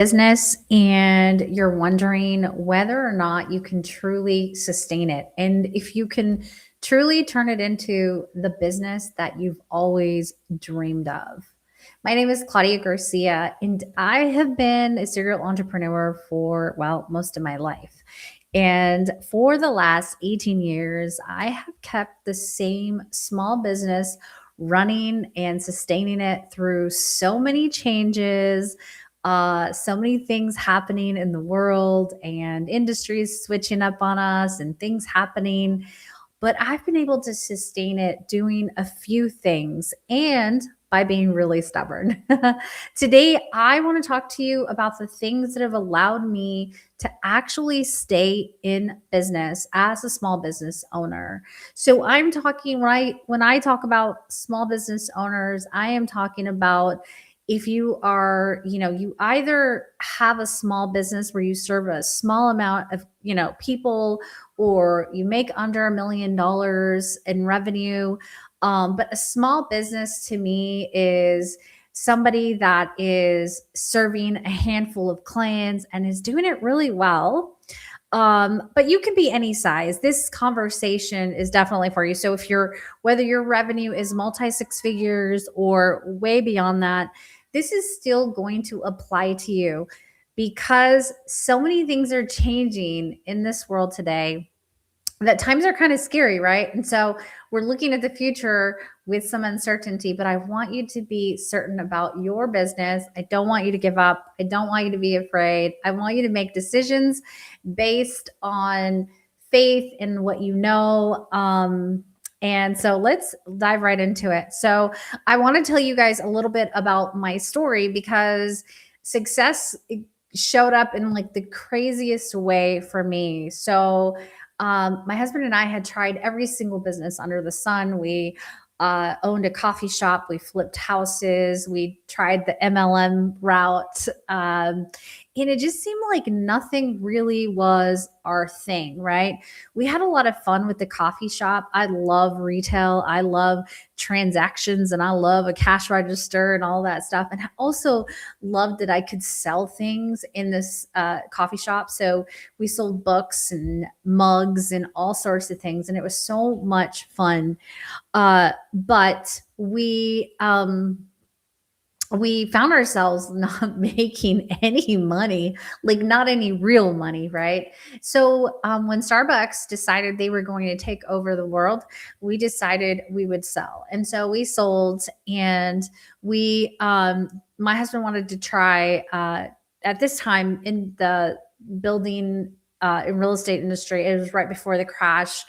business and you're wondering whether or not you can truly sustain it. And if you can truly turn it into the business that you've always dreamed of. My name is Claudia Garcia, and I have been a serial entrepreneur for, well, most of my life. And for the last 18 years, I have kept the same small business running and sustaining it through so many changes, so many things happening in the world and industries switching up on us and things happening. But I've been able to sustain it doing a few things and by being really stubborn. Today, I want to talk to you about the things that have allowed me to actually stay in business as a small business owner. So I'm talking right when I talk about small business owners, I am talking about if you are, you either have a small business where you serve a small amount of, people, or you make under $1 million in revenue. But a small business to me is somebody that is serving a handful of clients and is doing it really well. But you can be any size. This conversation is definitely for you. So if you're, whether your revenue is multi six figures or way beyond that, this is still going to apply to you because so many things are changing in this world today that times are kind of scary, right? And so we're looking at the future with some uncertainty, but I want you to be certain about your business. I don't want you to give up. I don't want you to be afraid. I want you to make decisions based on faith in what you know. And so let's dive right into it. So I want to tell you guys a little bit about my story because success showed up in like the craziest way for me. So my husband and I had tried every single business under the sun. We owned a coffee shop. We flipped houses. We tried the MLM route. And it just seemed like nothing really was our thing, right? We had a lot of fun with the coffee shop. I love retail. I love transactions and I love a cash register and all that stuff. And I also loved that I could sell things in this coffee shop. So we sold books and mugs and all sorts of things. And it was so much fun. But we found ourselves not making any money, like not any real money, right? So when Starbucks decided they were going to take over the world, we decided we would sell. And so we sold, and my husband wanted to try, at this time in the building in real estate industry, it was right before the crash.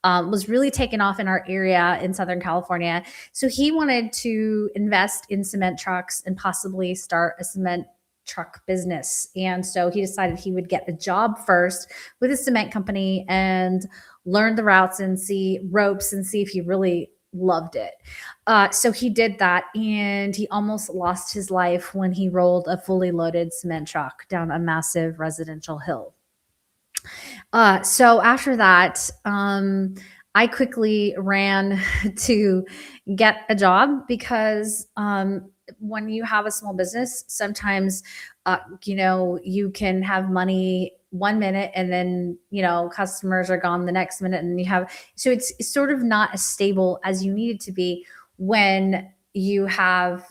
Was really taken off in our area in Southern California. So he wanted to invest in cement trucks and possibly start a cement truck business. And so he decided he would get a job first with a cement company and learn the routes and see ropes and see if he really loved it. So he did that, and he almost lost his life when he rolled a fully loaded cement truck down a massive residential hill. So after that, I quickly ran to get a job because when you have a small business, sometimes you can have money 1 minute and then customers are gone the next minute, and you have so it's sort of not as stable as you need it to be when you have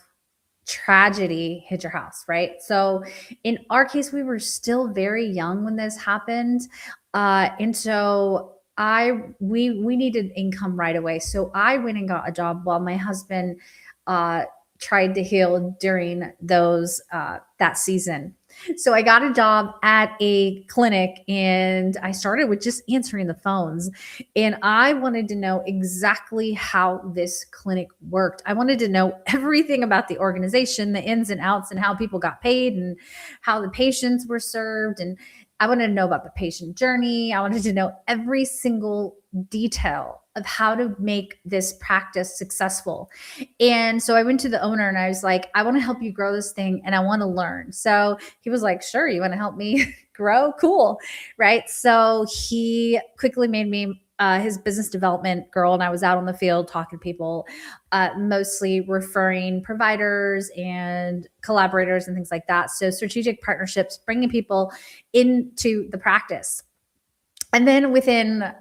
tragedy hit your house, right? So in our case, we were still very young when this happened. And so we needed income right away. So I went and got a job while my husband tried to heal during that season. So I got a job at a clinic, and I started with just answering the phones. And I wanted to know exactly how this clinic worked. I wanted to know everything about the organization, the ins and outs, and how people got paid and how the patients were served. And I wanted to know about the patient journey. I wanted to know every single detail of how to make this practice successful. And so I went to the owner and I was like, I want to help you grow this thing and I want to learn. So he was like, sure, you want to help me grow? Cool. Right. So he quickly made me his business development girl, and I was out on the field talking to people, mostly referring providers and collaborators and things like that. So strategic partnerships, bringing people into the practice. And then within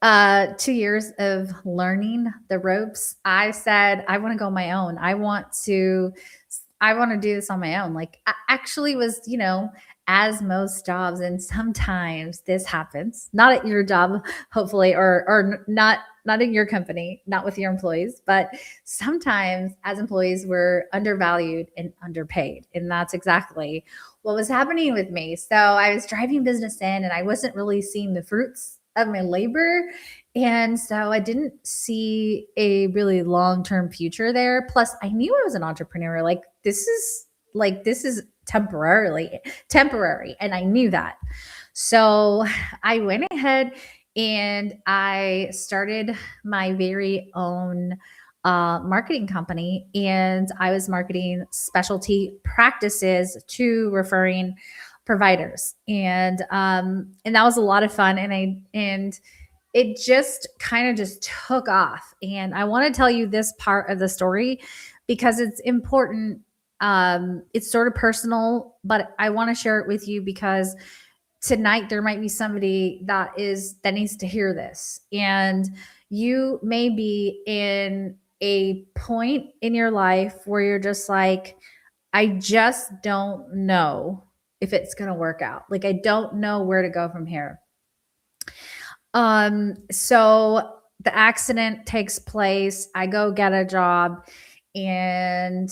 2 years of learning the ropes, I said, I want to go on my own. I want to do this on my own. Like, I actually was, as most jobs, and sometimes this happens, not at your job, hopefully, or not in your company, not with your employees, but sometimes as employees, we're undervalued and underpaid. And that's exactly what was happening with me. So I was driving business in and I wasn't really seeing the fruits of my labor. And so I didn't see a really long-term future there. Plus, I knew I was an entrepreneur. This is temporary. And I knew that. So I went ahead and I started my very own marketing company, and I was marketing specialty practices to referring providers, and that was a lot of fun, and it just kind of just took off. And I want to tell you this part of the story because it's important. It's sort of personal, but I want to share it with you because tonight there might be somebody that needs to hear this. And you may be in a point in your life where you're just like, I just don't know if it's going to work out. Like, I don't know where to go from here. So the accident takes place. I go get a job and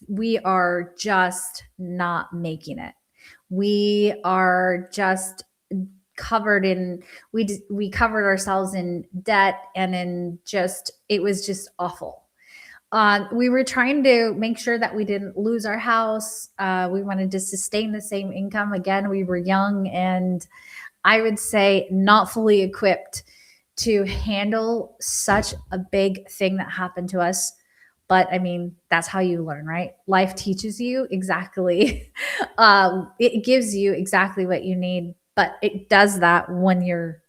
we are just not making it. We are just covered in we covered ourselves in debt, and it was just awful. We were trying to make sure that we didn't lose our house. We wanted to sustain the same income. Again, we were young and I would say not fully equipped to handle such a big thing that happened to us. But I mean, that's how you learn, right? Life teaches you exactly. It gives you exactly what you need, but it does that when you're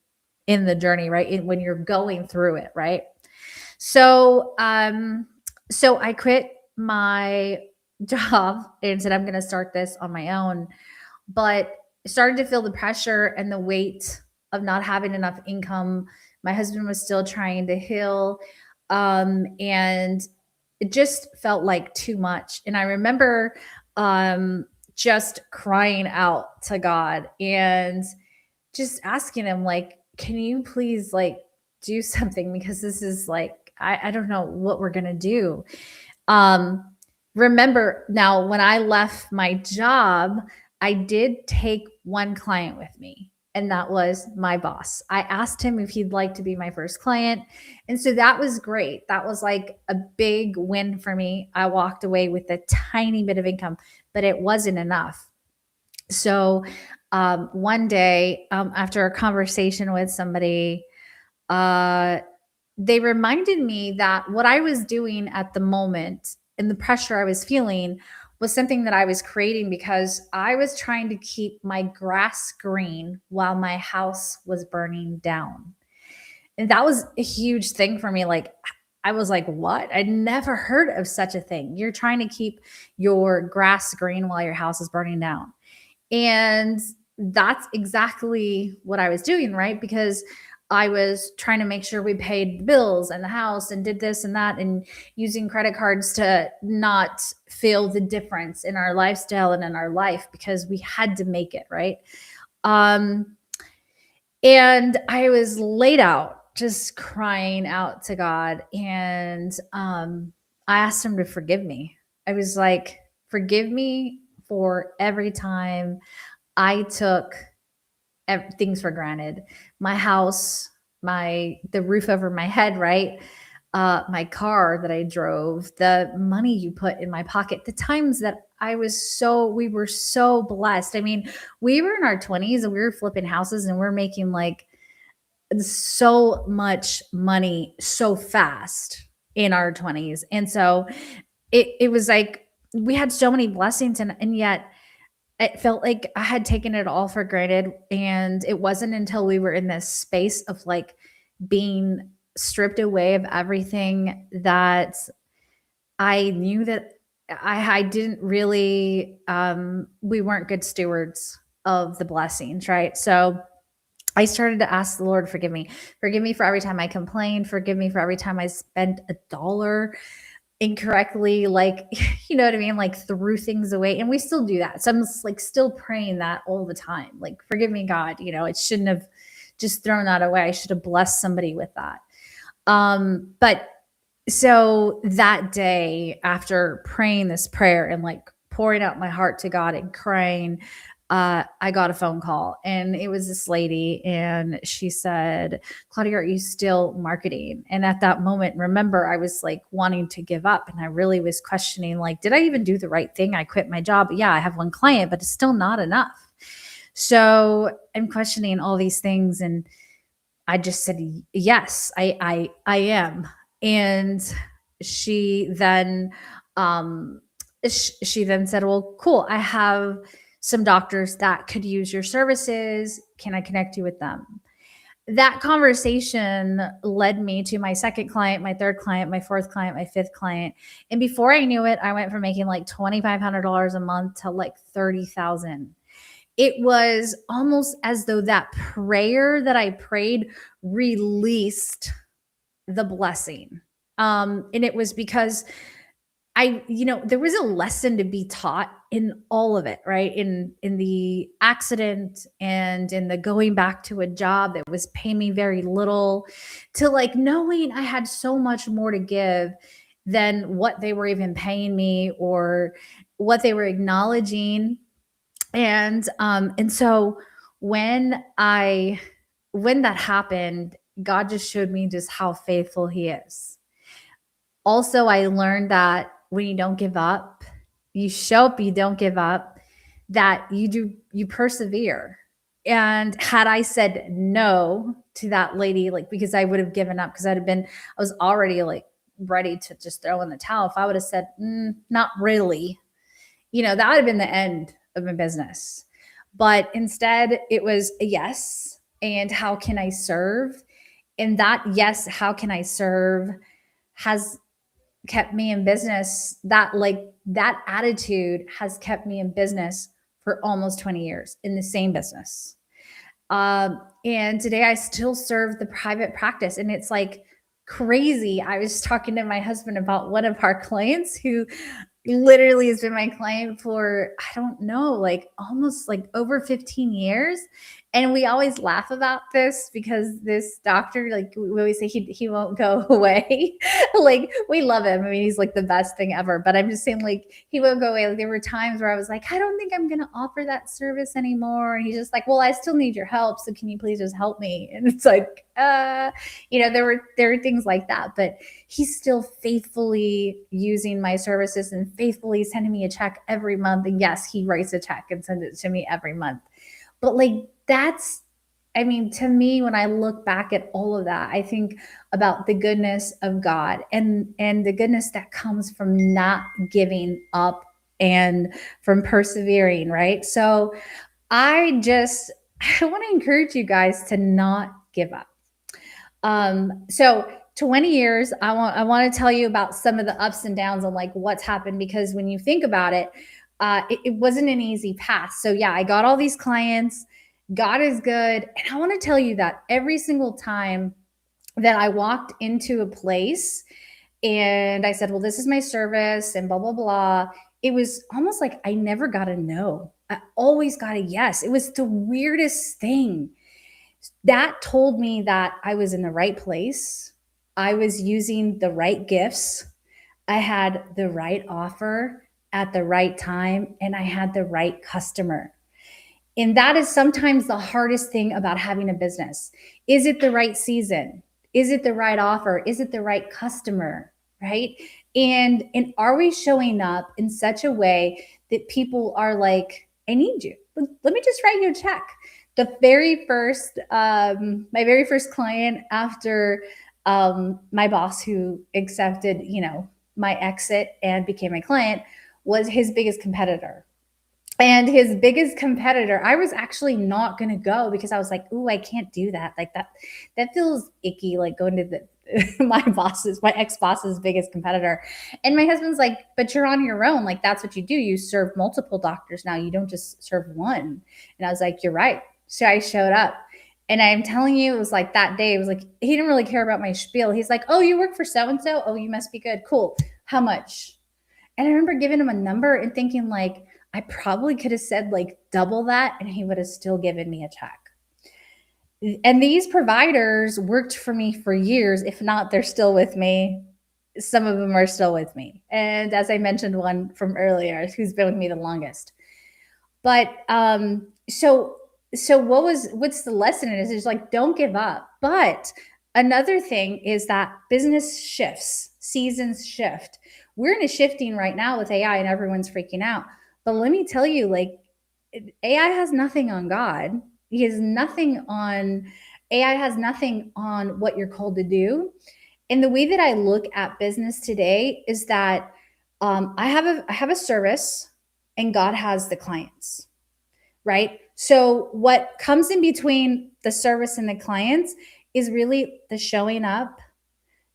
in the journey, right? When you're going through it, right? So, so I quit my job and said, I'm going to start this on my own, but started to feel the pressure and the weight of not having enough income. My husband was still trying to heal. And it just felt like too much. And I remember just crying out to God and just asking him, like, can you please do something? Because this is I don't know what we're going to do. Remember now, when I left my job, I did take one client with me, and that was my boss. I asked him if he'd like to be my first client. And so that was great. That was like a big win for me. I walked away with a tiny bit of income, but it wasn't enough. So one day, after a conversation with somebody, they reminded me that what I was doing at the moment and the pressure I was feeling was something that I was creating because I was trying to keep my grass green while my house was burning down. And that was a huge thing for me. Like, I was like, what? I'd never heard of such a thing. You're trying to keep your grass green while your house is burning down. And that's exactly what I was doing, right? Because I was trying to make sure we paid the bills and the house and did this and that, and using credit cards to not feel the difference in our lifestyle and in our life because we had to make it, right? And I was laid out, just crying out to God. And I asked him to forgive me. I was like, forgive me for every time I took things for granted. My house, the roof over my head, right? My car that I drove, the money you put in my pocket, the times that we were so blessed. I mean, we were in our 20s and we were flipping houses and we're making like so much money so fast in our 20s. And so it was like we had so many blessings, and yet it felt like I had taken it all for granted. And it wasn't until we were in this space of like being stripped away of everything that I knew that I didn't really, we weren't good stewards of the blessings, right? So I started to ask the Lord, forgive me. Forgive me for every time I complained. Forgive me for every time I spent a dollar incorrectly, like, you know what I mean? Like threw things away. And we still do that. So I'm like still praying that all the time. Like, forgive me, God, it shouldn't have just thrown that away. I should have blessed somebody with that. But so that day, after praying this prayer and like pouring out my heart to God and crying, I got a phone call, and it was this lady, and she said, Claudia, are you still marketing? And at that moment, remember, I was like wanting to give up, and I really was questioning, like, did I even do the right thing? I quit my job. Yeah, I have one client, but it's still not enough. So I'm questioning all these things, and I just said, yes, I am. And she then, she then said, well, cool. I have some doctors that could use your services. Can I connect you with them? That conversation led me to my second client, my third client, my fourth client, my fifth client. And before I knew it, I went from making like $2,500 a month to like 30,000. It was almost as though that prayer that I prayed released the blessing. And it was because there was a lesson to be taught in all of it, right? In the accident and in the going back to a job that was paying me very little, to like knowing I had so much more to give than what they were even paying me or what they were acknowledging. And so when I when that happened, God just showed me just how faithful he is. Also, I learned that when you don't give up, you show up, you don't give up, that you persevere. And had I said no to that lady, like, because I would have given up, because I was already like ready to just throw in the towel. If I would have said, not really, that would have been the end of my business. But instead, it was a yes. And how can I serve? And that yes, how can I serve, has kept me in business. That attitude has kept me in business for almost 20 years in the same business. And today I still serve the private practice, and it's like crazy. I was talking to my husband about one of our clients who literally has been my client for, I don't know, like almost like over 15 years. And we always laugh about this because this doctor, like we always say, he won't go away. Like, we love him. I mean, he's like the best thing ever, but I'm just saying, like, he won't go away. Like, there were times where I was like, I don't think I'm going to offer that service anymore. And he's just like, well, I still need your help. So can you please just help me? And it's like, there were things like that, but he's still faithfully using my services and faithfully sending me a check every month. And yes, he writes a check and sends it to me every month. But like, to me, when I look back at all of that, I think about the goodness of God and the goodness that comes from not giving up and from persevering, right? So I want to encourage you guys to not give up. So 20 years, I want to tell you about some of the ups and downs and like what's happened, because when you think about it, it wasn't an easy path. So yeah, I got all these clients. God is good. And I want to tell you that every single time that I walked into a place and I said, well, this is my service and blah, blah, blah, it was almost like I never got a no. I always got a yes. It was the weirdest thing. That told me that I was in the right place. I was using the right gifts. I had the right offer at the right time, and I had the right customer. And that is sometimes the hardest thing about having a business. Is it the right season? Is it the right offer? Is it the right customer? Right? And are we showing up in such a way that people are like, I need you. Let me just write you a check. The very first, my very first client after my boss, who accepted, my exit and became my client, was his biggest competitor. And his biggest competitor, I was actually not going to go because I was like, ooh, I can't do that. Like that feels icky, like going to the my ex-boss's biggest competitor. And my husband's like, but you're on your own. Like, that's what you do. You serve multiple doctors now. You don't just serve one. And I was like, you're right. So I showed up. And I'm telling you, it was like that day, it was like, he didn't really care about my spiel. He's like, oh, you work for so-and-so? Oh, you must be good. Cool. How much? And I remember giving him a number and thinking, like, I probably could have said like double that and he would have still given me a check. And these providers worked for me for years. If not, they're still with me. Some of them are still with me. And as I mentioned, one from earlier who's been with me the longest. But so what's the lesson in it? Is like, don't give up. But another thing is that business shifts, seasons shift. We're in a shifting right now with AI and everyone's freaking out. But let me tell you, like, AI has nothing on God. He has nothing on AI has nothing on what you're called to do. And the way that I look at business today is that I have a service and God has the clients, right? So what comes in between the service and the clients is really the showing up,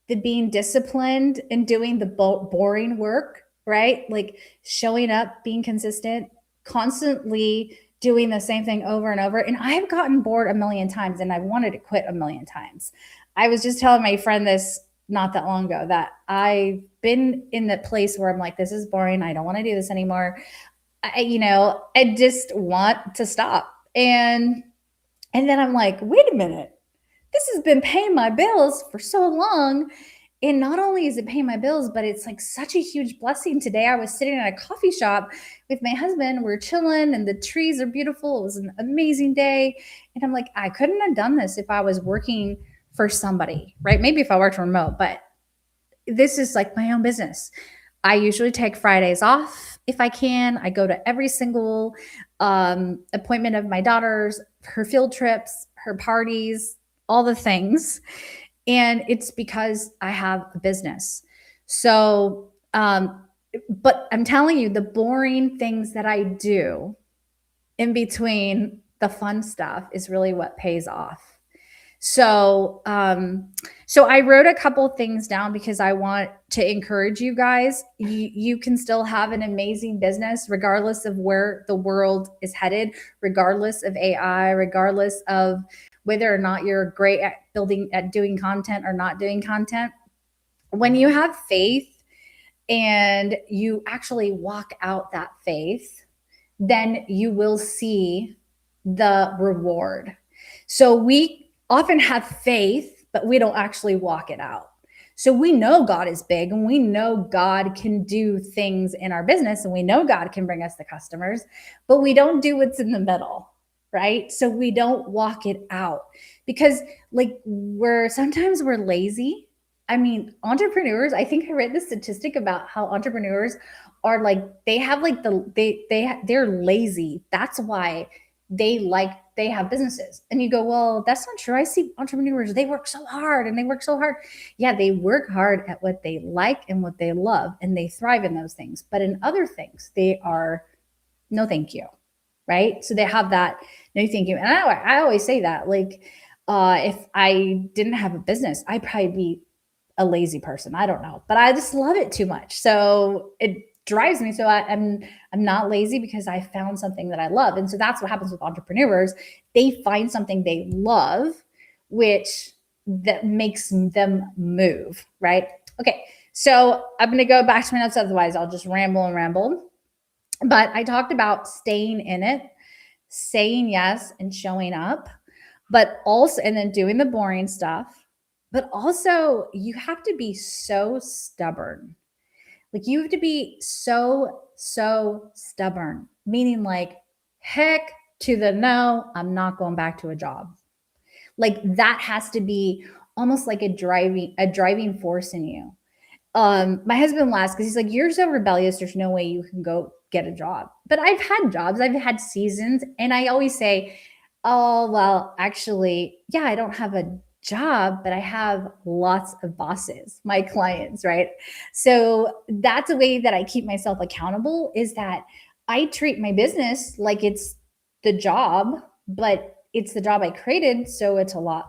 the being disciplined and doing the boring work, right? Like showing up, being consistent, constantly doing the same thing over and over. And I've gotten bored a million times and I've wanted to quit a million times. I was just telling my friend this not that long ago that I've been in the place where I'm like, this is boring. I don't want to do this anymore. I just want to stop. And then I'm like, wait a minute. This has been paying my bills for so long. And not only is it paying my bills, but it's like such a huge blessing. Today, I was sitting at a coffee shop with my husband. We're chilling and the trees are beautiful. It was an amazing day. And I'm like, I couldn't have done this if I was working for somebody, right? Maybe if I worked remote, but this is like my own business. I usually take Fridays off if I can. I go to every single appointment of my daughter's, her field trips, her parties, all the things. And it's because I have a business. So, but I'm telling you, the boring things that I do in between the fun stuff is really what pays off. So I wrote a couple things down because I want to encourage you guys. You can still have an amazing business regardless of where the world is headed, regardless of AI, regardless of whether or not you're great at doing content or not doing content. When you have faith and you actually walk out that faith, then you will see the reward. So we often have faith, but we don't actually walk it out. So we know God is big and we know God can do things in our business and we know God can bring us the customers, but we don't do what's in the middle, right? So we don't walk it out because like sometimes we're lazy. I mean, entrepreneurs, I think I read the statistic about how entrepreneurs are like, they have like they're lazy. That's why they have businesses. And you go, well, that's not true. I see entrepreneurs, they work so hard and they work so hard. Yeah, they work hard at what they like and what they love, and they thrive in those things. But in other things, they are no thank you, right? So they have that no thank you. And I always say that, like, if I didn't have a business, I'd probably be a lazy person. I don't know, but I just love it too much. So it drives me. So I'm not lazy because I found something that I love. And so that's what happens with entrepreneurs. They find something they love, which that makes them move, right? Okay. So I'm going to go back to my notes. Otherwise I'll just ramble and ramble. But I talked about staying in it, saying yes and showing up, but also, and then doing the boring stuff. But also you have to be so stubborn. Like you have to be so stubborn, meaning like, heck to the no, I'm not going back to a job. Like that has to be almost like a driving force in you. My husband laughs because he's like, you're so rebellious. There's no way you can go get a job. But I've had jobs, I've had seasons. And I always say, oh, well, actually, yeah, I don't have a job, but I have lots of bosses, my clients, right? So that's a way that I keep myself accountable, is that I treat my business like it's the job, but it's the job I created, so it's a lot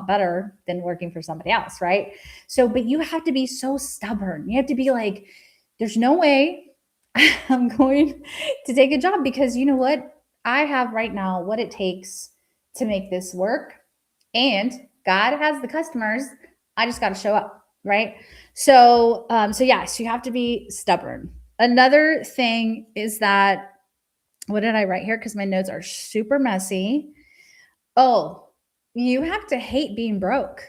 better than working for somebody else, right? So, but you have to be so stubborn. You have to be like, there's no way I'm going to take a job because you know what? I have right now what it takes to make this work. And God has the customers. I just got to show up, right? So yes, you have to be stubborn. Another thing is that what did I write here? Because my notes are super messy. Oh, you have to hate being broke.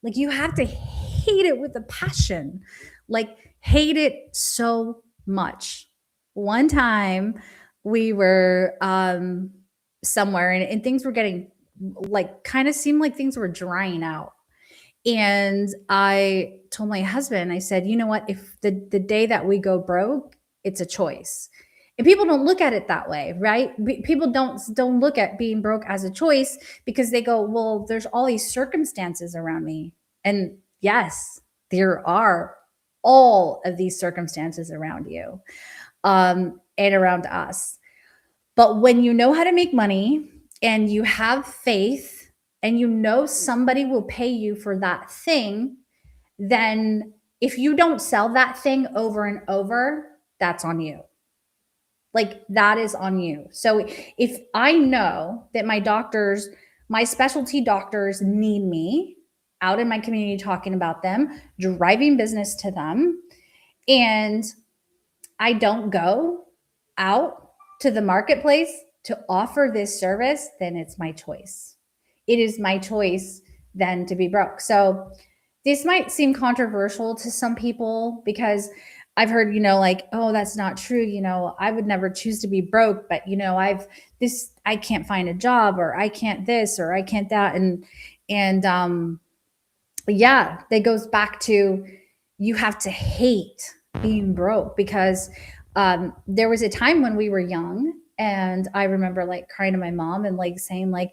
Like you have to hate it with a passion. Like hate it so much. One time we were somewhere and things were getting like kind of seemed like things were drying out. And I told my husband, I said, you know what, if the day that we go broke, it's a choice. And people don't look at it that way, right? People don't look at being broke as a choice because they go, well, there's all these circumstances around me. And yes, there are all of these circumstances around you and around us. But when you know how to make money and you have faith and you know somebody will pay you for that thing, then if you don't sell that thing over and over, that's on you. Like that is on you. So if I know that my specialty doctors need me out in my community talking about them, driving business to them, and I don't go out to the marketplace to offer this service, then it's my choice. It is my choice then to be broke. So this might seem controversial to some people because I've heard, like, oh, that's not true. I would never choose to be broke, but I can't find a job or I can't this or I can't that. And yeah, that goes back to you have to hate being broke because there was a time when we were young and I remember like crying to my mom and like saying like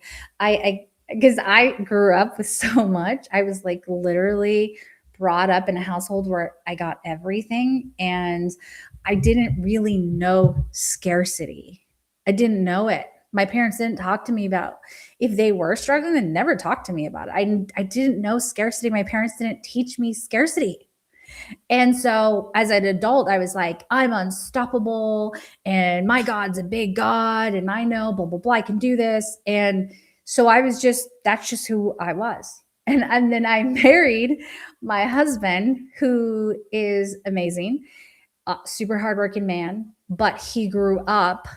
because I grew up with so much. I was like literally brought up in a household where I got everything and I didn't really know scarcity. I didn't know it. My parents didn't talk to me about if they were struggling, they never talked to me about it. I didn't know scarcity. My parents didn't teach me scarcity. And so as an adult, I was like, I'm unstoppable and my God's a big God and I know blah, blah, blah, I can do this. And so that's just who I was. And then I married my husband, who is amazing, super hardworking man, but he grew up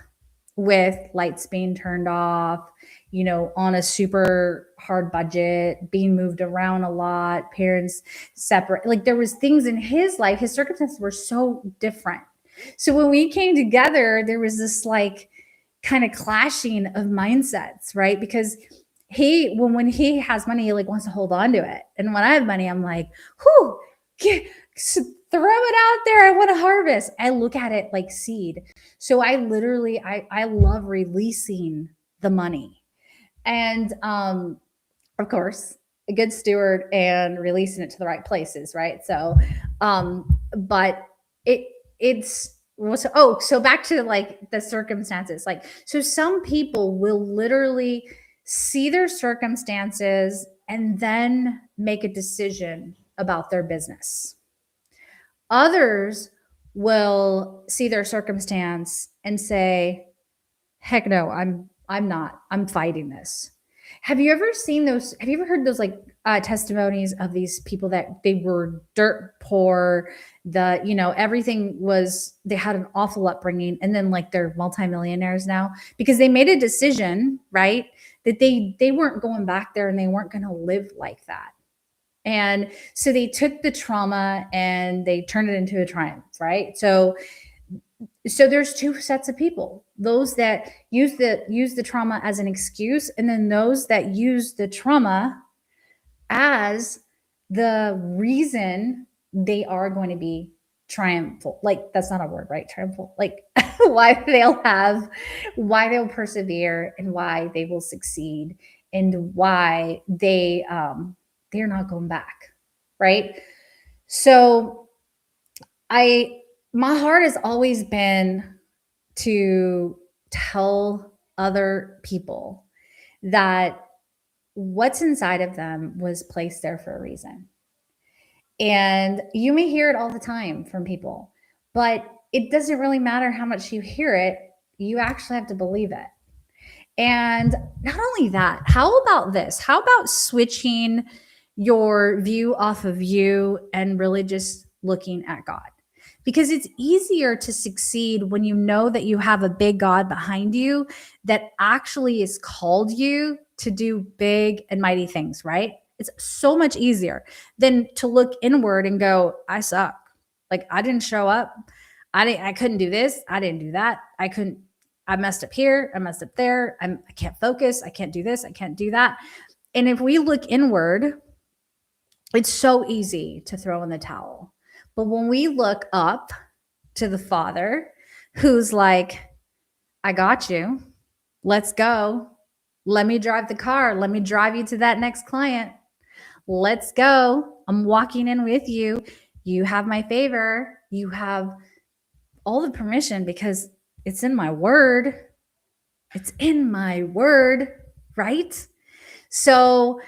with lights being turned off, on a super hard budget, being moved around a lot, parents separate. Like there was things in his life, his circumstances were so different. So when we came together, there was this like kind of clashing of mindsets, right? Because when he has money, he like wants to hold on to it. And when I have money, I'm like, whew, throw it out there. I want to harvest. I look at it like seed. So I literally, I love releasing the money. And of course, a good steward and releasing it to the right places, right? So, but so back to like the circumstances. Like, so some people will literally see their circumstances and then make a decision about their business. Others will see their circumstance and say, heck no, I'm not. I'm fighting this. Have you ever seen those? Have you ever heard those like testimonies of these people that they were dirt poor? Everything was, they had an awful upbringing and then like they're multimillionaires now because they made a decision, right? That they weren't going back there and they weren't going to live like that. And so they took the trauma and they turned it into a triumph, right? So there's two sets of people: those that use the trauma as an excuse, and then those that use the trauma as the reason they are going to be triumphal. Like that's not a word, right? Triumphal. Like why they'll persevere and why they will succeed and why they're not going back, right? So my heart has always been to tell other people that what's inside of them was placed there for a reason. And you may hear it all the time from people, but it doesn't really matter how much you hear it. You actually have to believe it. And not only that, how about this? How about switching your view off of you and really just looking at God? Because it's easier to succeed when you know that you have a big God behind you that actually has called you to do big and mighty things, right? It's so much easier than to look inward and go, I suck. Like I didn't show up. I couldn't do this. I didn't do that. I messed up here. I messed up there. I can't focus. I can't do this. I can't do that. And if we look inward, it's so easy to throw in the towel. But when we look up to the Father, who's like, I got you. Let's go. Let me drive the car. Let me drive you to that next client. Let's go. I'm walking in with you. You have my favor. You have all the permission because it's in my word. It's in my word, right? So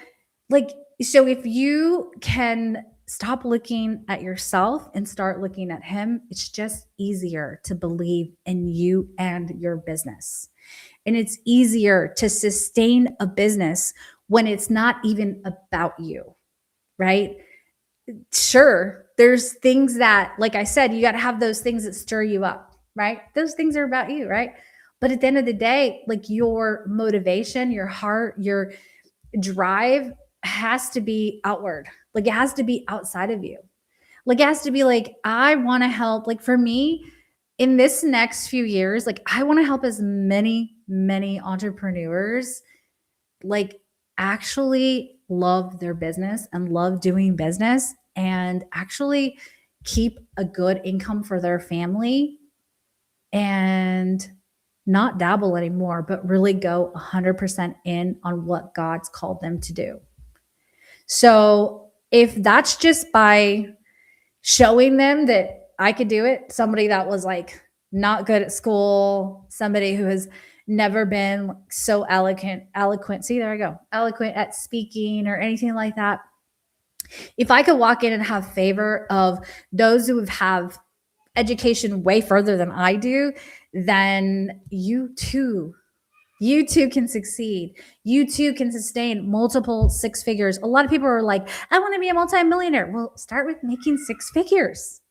if you can stop looking at yourself and start looking at him, it's just easier to believe in you and your business. And it's easier to sustain a business when it's not even about you, right? Sure, there's things that, like I said, you got to have those things that stir you up, right? Those things are about you, right? But at the end of the day, like your motivation, your heart, your drive has to be outward. Like it has to be outside of you. Like it has to be like, I want to help. Like for me, in this next few years, like I want to help as many entrepreneurs like actually love their business and love doing business and actually keep a good income for their family and not dabble anymore, but really go 100% in on what God's called them to do. So if that's just by showing them that I could do it, somebody that was like not good at school, somebody who has never been so eloquent, see, there I go, eloquent at speaking or anything like that. If I could walk in and have favor of those who have education way further than I do, then you too can succeed. You too can sustain multiple six figures. A lot of people are like, I want to be a multimillionaire. Well, start with making six figures.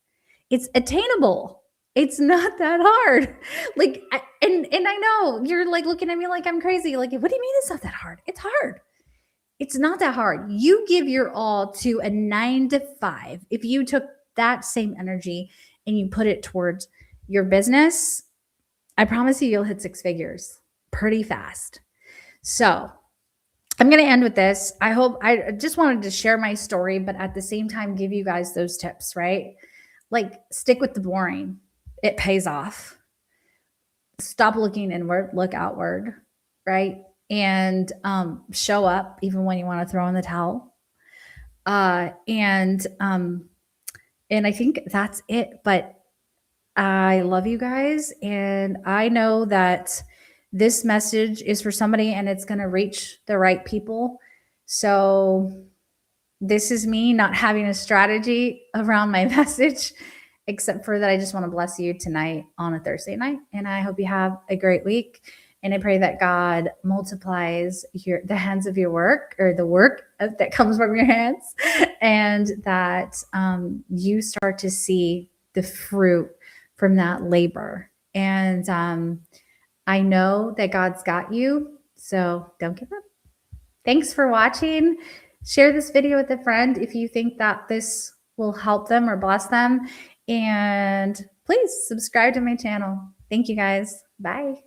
It's attainable. It's not that hard. Like, and I know you're like looking at me like I'm crazy. Like, what do you mean it's not that hard? It's hard. It's not that hard. You give your all to a 9 to 5. If you took that same energy and you put it towards your business, I promise you'll hit six figures pretty fast. So I'm going to end with this. I just wanted to share my story, but at the same time, give you guys those tips, right? Like stick with the boring. It pays off. Stop looking inward, look outward, right? And show up even when you want to throw in the towel. And I think that's it. But I love you guys. And I know that this message is for somebody and it's going to reach the right people. So this is me not having a strategy around my message, except for that I just want to bless you tonight on a Thursday night. And I hope you have a great week. And I pray that God multiplies the hands of your work, or the work that comes from your hands, and that you start to see the fruit from that labor. And I know that God's got you, so don't give up. Thanks for watching. Share this video with a friend if you think that this will help them or bless them. And please subscribe to my channel. Thank you guys. Bye.